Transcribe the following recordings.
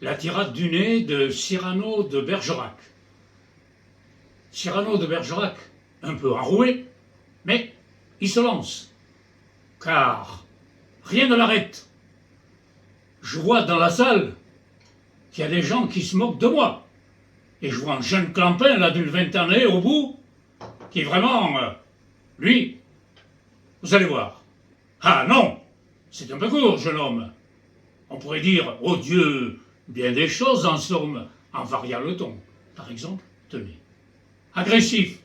la tirade du nez de Cyrano de Bergerac. Cyrano de Bergerac, un peu enroué, mais il se lance, car rien ne l'arrête. Je vois dans la salle qu'il y a des gens qui se moquent de moi. Et je vois un jeune clampin, là, d'une vingtaine d'années, au bout, qui est vraiment, lui, vous allez voir. Ah non, c'est un peu court, jeune homme. On pourrait dire, oh Dieu, bien des choses en somme, en variant le ton. Par exemple, tenez. Agressif.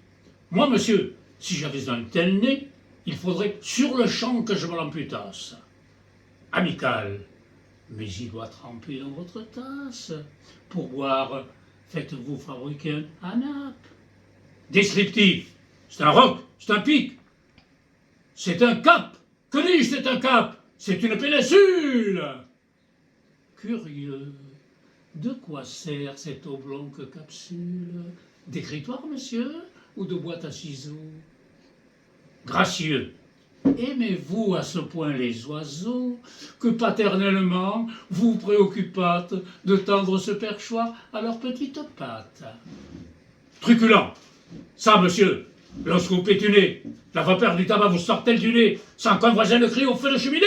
Moi, monsieur, si j'avais un tel nez, il faudrait sur le champ que je me l'amputasse. Amical. Mais il doit tremper dans votre tasse. Pour boire, faites-vous fabriquer un nappe. Descriptif. C'est un roc, c'est un pic. C'est un cap. Que dis-je, c'est un cap? C'est une péninsule. Curieux. De quoi sert cette oblongue capsule? D'écritoire, monsieur, ou de boîte à ciseaux? Gracieux. Aimez-vous à ce point les oiseaux que paternellement vous préoccupâtes de tendre ce perchoir à leurs petites pattes? Truculent. Ça, monsieur, lorsque vous pétunez, la vapeur du tabac vous sort-elle du nez sans qu'un voisin ne crie au feu de cheminée?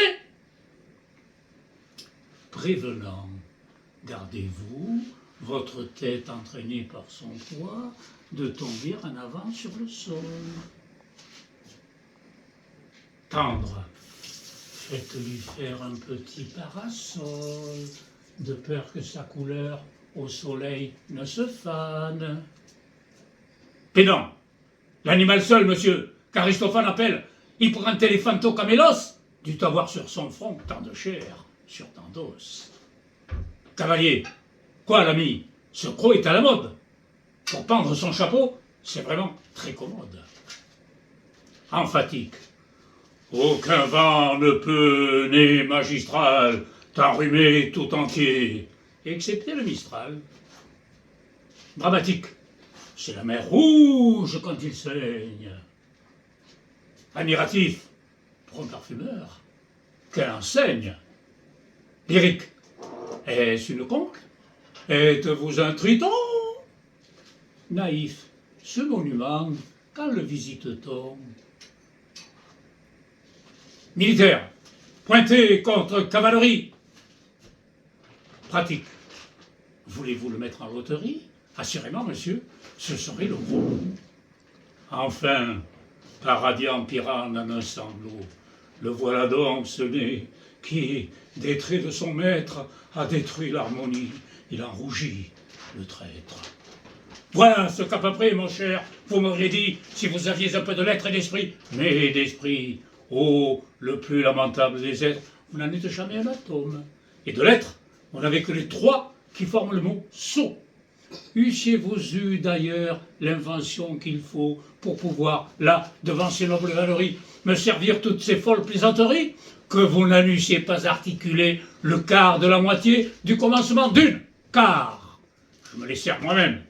Prévenant. Gardez-vous, votre tête entraînée par son poids, de tomber en avant sur le sol. Tendre, faites-lui faire un petit parasol, de peur que sa couleur au soleil ne se fane. Pédant, l'animal seul, monsieur, qu'Aristophane appelle Hyperantéléphanto camélos, dut avoir sur son front tant de chair sur tant d'os. Cavalier, quoi l'ami, ce croc est à la mode. Pour pendre son chapeau, c'est vraiment très commode. Emphatique. Aucun vent ne peut, né magistral, t'enrhumer tout entier, excepté le Mistral. Dramatique. C'est la mer rouge quand il saigne. Admiratif. Pour un parfumeur, quelle enseigne. Lyrique. Est-ce une conque? Êtes-vous un triton? Naïf. Ce monument, quand le visite-t-on? Militaire. Pointé contre cavalerie. Pratique. Voulez-vous le mettre en loterie? Assurément, monsieur, ce serait le gros. Enfin, paradis empirant en un sanglot, le voilà donc ce nez qui, des traits de son maître, a détruit l'harmonie. Il en rougit, le traître. Voilà ce qu'à peu près, mon cher, vous m'auriez dit si vous aviez un peu de lettres et d'esprit. Mais d'esprit, oh, le plus lamentable des êtres, vous n'en êtes jamais un atome. Et de lettres, vous n'avez que les trois qui forment le mot « sot ». Eussiez-vous eu d'ailleurs l'invention qu'il faut pour pouvoir, là, devant ces nobles galeries, me servir toutes ces folles plaisanteries, que vous n'en eussiez pas articulé le quart de la moitié du commencement d'une, car je me les sers moi-même,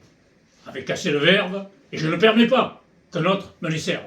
avec assez de verve, et je ne permets pas que l'autre me les serve.